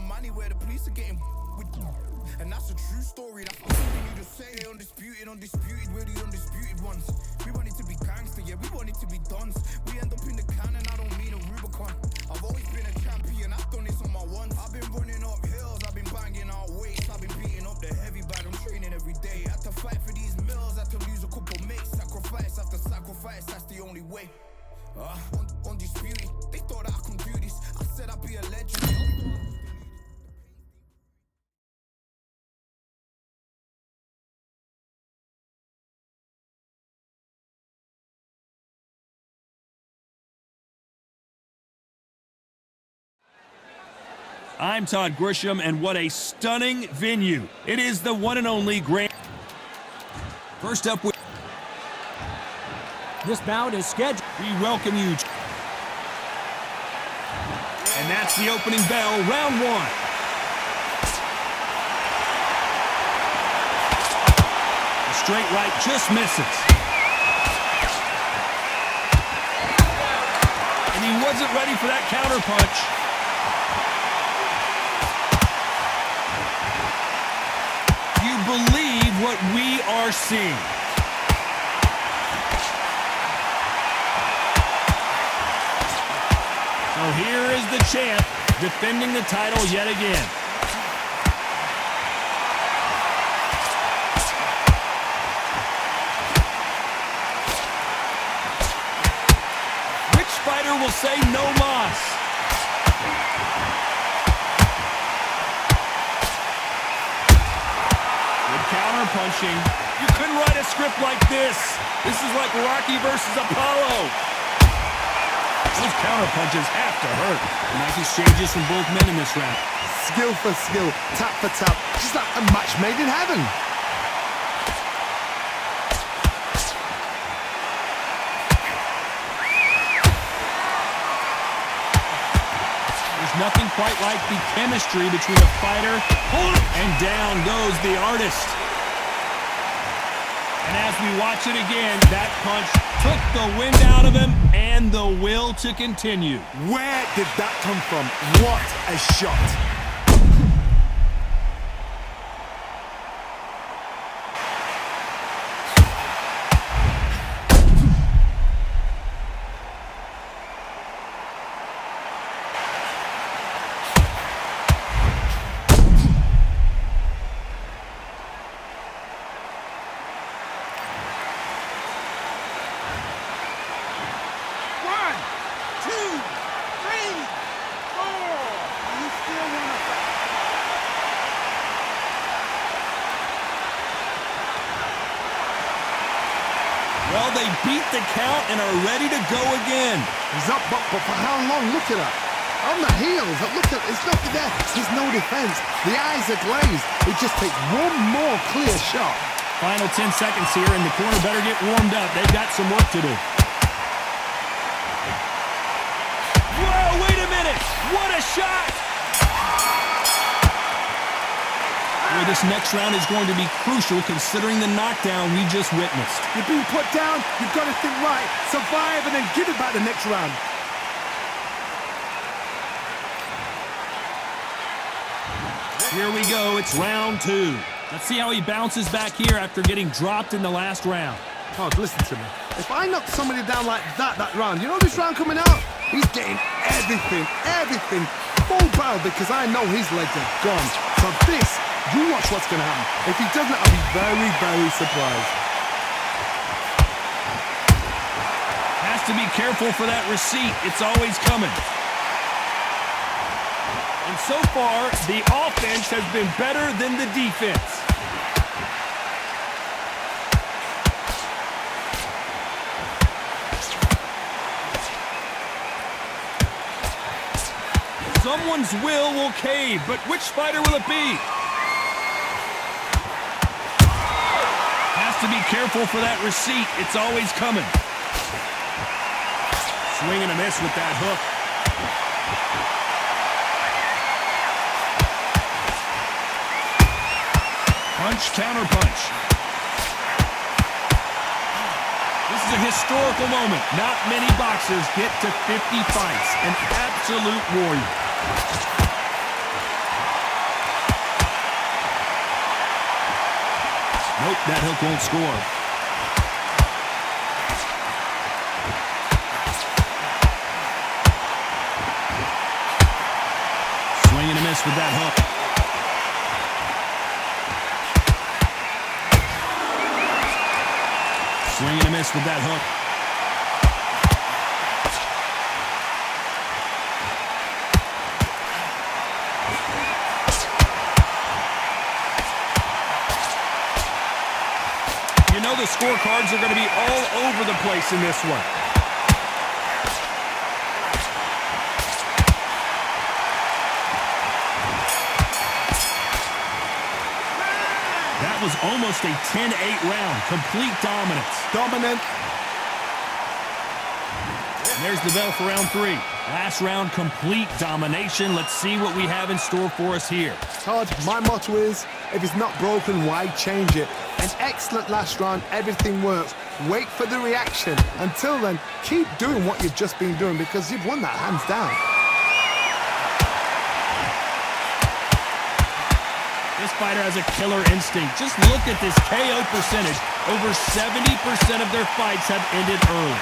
money where the police are getting with. And that's a true story, that's what I need to say. Undisputed, we're the undisputed ones. We want it to be gangster, yeah, we want it to be dons. We end up in the can and I don't mean a Rubicon. I've always been a champion, I've done this on my ones. I've been running up hills, I've been banging out weights. I've been beating up the heavy bag, I'm training every day. Had to fight for these mills, had to lose a couple mates. Sacrifice after sacrifice, that's the only way. Undisputed, they thought that I could do this. I said I'd be a legend. I'm Todd Grisham, and what a stunning venue. It is the one and only Grand. First up, this bout is scheduled. We welcome you. And that's the opening bell, round one. The straight right just misses. And he wasn't ready for that counter punch. Believe what we are seeing. So here is the champ defending the title yet again. Which fighter will say no mas? Punching. You couldn't write a script like this. This is like Rocky versus Apollo. Those counter punches have to hurt. Nice exchanges from both men in this round. Skill for skill, tap for tap, just like a match made in heaven. There's nothing quite like the chemistry between a fighter and down goes the artist. And as we watch it again, that punch took the wind out of him and the will to continue. Where did that come from? What a shot. Well, they beat the count and are ready to go again. He's up, but for how long? Look at that. On the heels, look at, it's nothing there. There's no defense. The eyes are glazed. It just takes one more clear shot. Final 10 seconds here, and the corner better get warmed up. They've got some work to do. Whoa, wait a minute. What a shot. Well, this next round is going to be crucial considering the knockdown we just witnessed. You're being put down, you've got to think right, survive, and then give it back the next round. Here we go, it's round two. Let's see how he bounces back here after getting dropped in the last round. Oh, listen to me. If I knock somebody down like that round, you know this round coming out? He's getting everything, full barrel, because I know his legs are gone. So this, you watch what's going to happen. If he doesn't, I'll be very, very surprised. Has to be careful for that receipt. It's always coming. And so far, the offense has been better than the defense. Someone's will cave, but which fighter will it be? Has to be careful for that receipt. It's always coming. Swing and a miss with that hook. Punch, counter punch. This is a historical moment. Not many boxers get to 50 fights. An absolute warrior. Nope, that hook won't score. Swing and a miss with that hook. Swing and a miss with that hook. You know the scorecards are going to be all over the place in this one. That was almost a 10-8 round. Complete dominance. Dominant. And there's the bell for round 3. Last round, complete domination. Let's see what we have in store for us here. Todd, my motto is, if it's not broken, why change it? An excellent last round, everything works. Wait for the reaction. Until then, keep doing what you've just been doing because you've won that hands down. This fighter has a killer instinct. Just look at this KO percentage. Over 70% of their fights have ended early.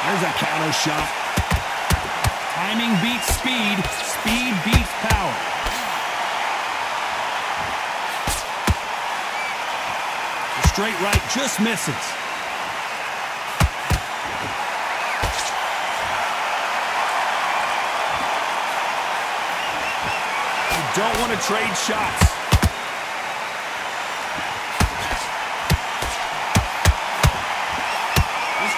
There's a counter shot. Timing beats speed. Speed beats power. The straight right just misses. You don't want to trade shots.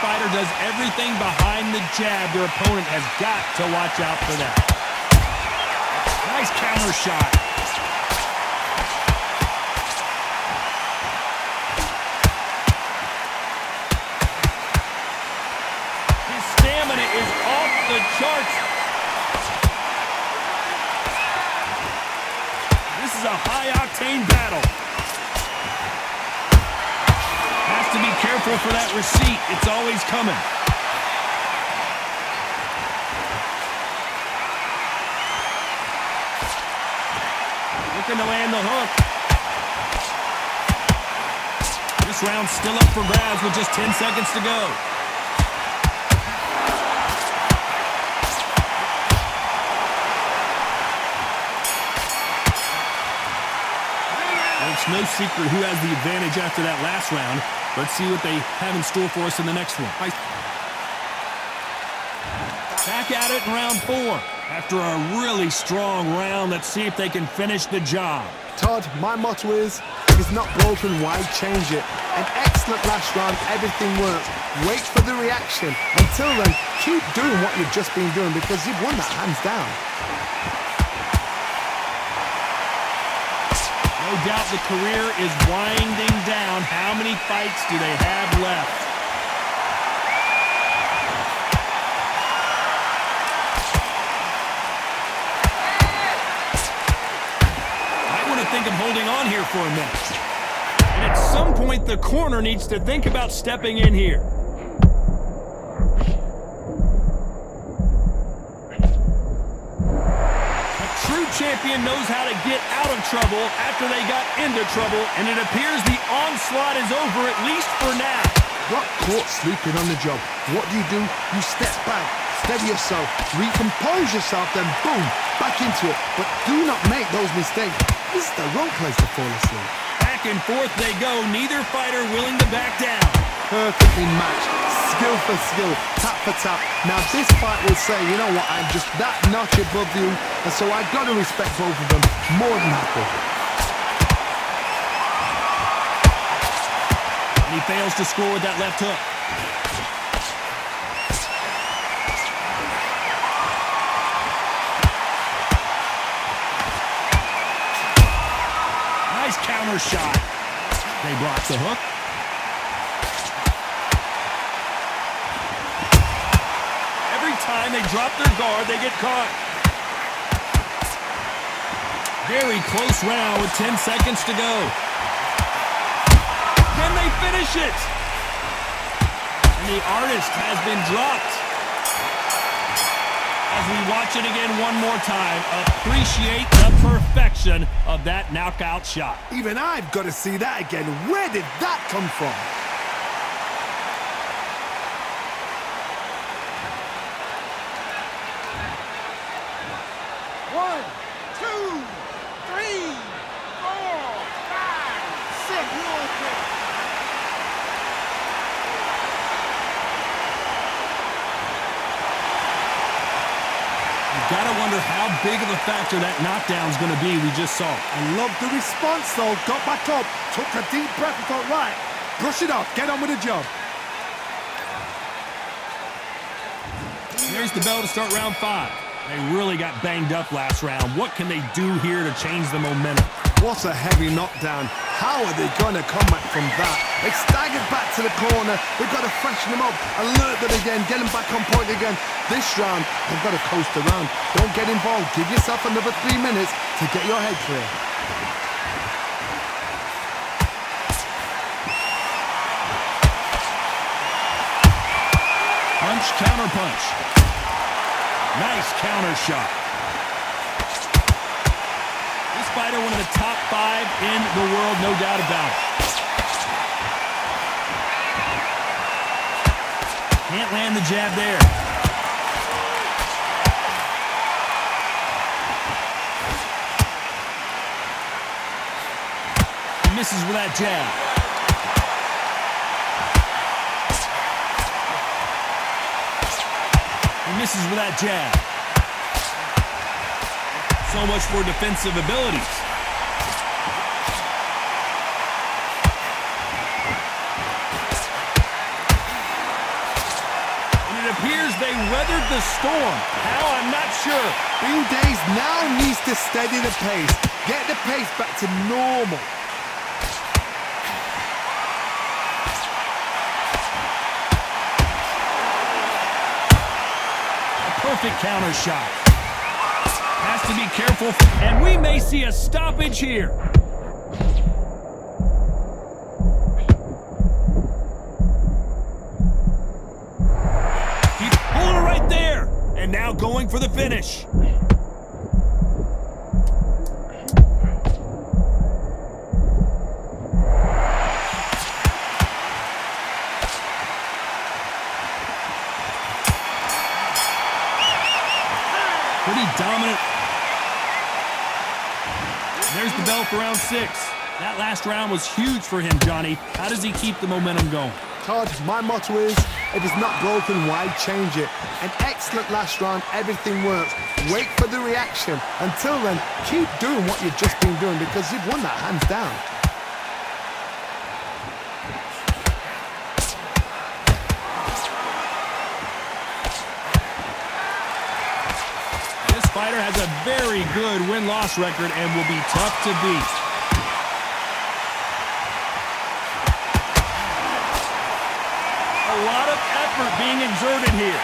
Fighter does everything behind the jab. Their opponent has got to watch out for that. Nice counter shot. His stamina is off the charts. This is a high-octane battle. To be careful for that receipt. It's always coming. Looking to land the hook. This round's still up for grabs with just 10 seconds to go. It's no secret who has the advantage after that last round. Let's see what they have in store for us in the next one. Back at it in round 4. After a really strong round, let's see if they can finish the job. Todd, my motto is, if it's not broken, why change it? An excellent last round, everything works. Wait for the reaction. Until then, keep doing what you've just been doing because you've won that hands down. No doubt the career is winding down. How many fights do they have left? Might want to think of holding on here for a minute. And at some point, the corner needs to think about stepping in here. Champion knows how to get out of trouble after they got into trouble, and it appears the onslaught is over, at least for now. Got caught sleeping on the job. What do? You step back, steady yourself, recompose yourself, then boom, back into it. But do not make those mistakes. This is the wrong place to fall asleep. Back and forth they go, neither fighter willing to back down. Perfectly matched, skill for skill, tap for tap. Now this fight will say, you know what, I'm just that notch above you, and so I've got to respect both of them. More than happy. And he fails to score with that left hook. Nice counter shot. They block the hook. Time they drop their guard, they get caught. Very close round with 10 seconds to go. Can they finish it? And the artist has been dropped. As we watch it again one more time, appreciate the perfection of that knockout shot. Even I've got to see that again. Where did that come from? One, two, three, four, five, six. Gotta wonder how big of a factor that knockdown's gonna be we just saw. I love the response though. Got back up, took a deep breath and thought, right, brush it off, get on with the job. There's the bell to start round 5. They really got banged up last round. What can they do here to change the momentum? What a heavy knockdown. How are they going to come back from that? They staggered back to the corner. They've got to freshen them up, alert them again, get them back on point again. This round, they've got to coast around. Don't get involved. Give yourself another 3 minutes to get your head clear. Punch, counter punch. Nice counter shot. This fighter, one of the top 5 in the world, no doubt about it. Can't land the jab there. He misses with that jab. He misses with that jab. So much for defensive abilities. And it appears they weathered the storm. How? I'm not sure. Bing Days now needs to steady the pace. Get the pace back to normal. Perfect counter shot. Has to be careful, and we may see a stoppage here. He's pulling it right there, and now going for the finish. Pretty dominant. There's the bell for round 6. That last round was huge for him, Johnny. How does he keep the momentum going? Todd, my motto is, if it's not broken, why change it? An excellent last round, everything works. Wait for the reaction. Until then, keep doing what you've just been doing because you've won that hands down. Fighter has a very good win-loss record and will be tough to beat. A lot of effort being exerted here.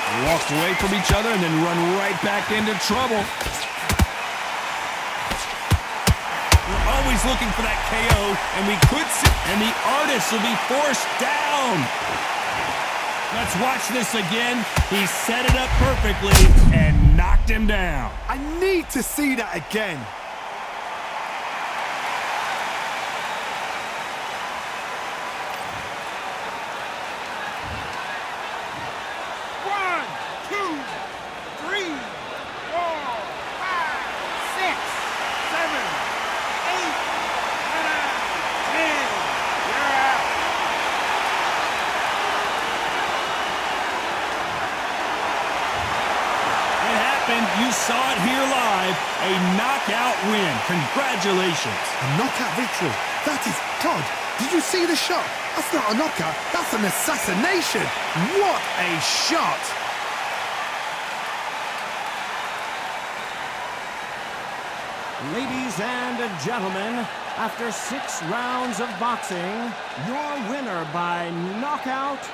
They walk away from each other and then run right back into trouble. Always looking for that KO, and we could see, and the artist will be forced down. Let's watch this again. He set it up perfectly and knocked him down. I need to see that again. One, two, three, four, five, six, seven, 8, 9, 10. You're out. It happened. You saw it here live. A knockout win. Congratulations. A knockout victory. That is, Todd, did you see the shot? That's not a knockout. That's an assassination. What a shot. Ladies and gentlemen, after 6 rounds of boxing, your winner by knockout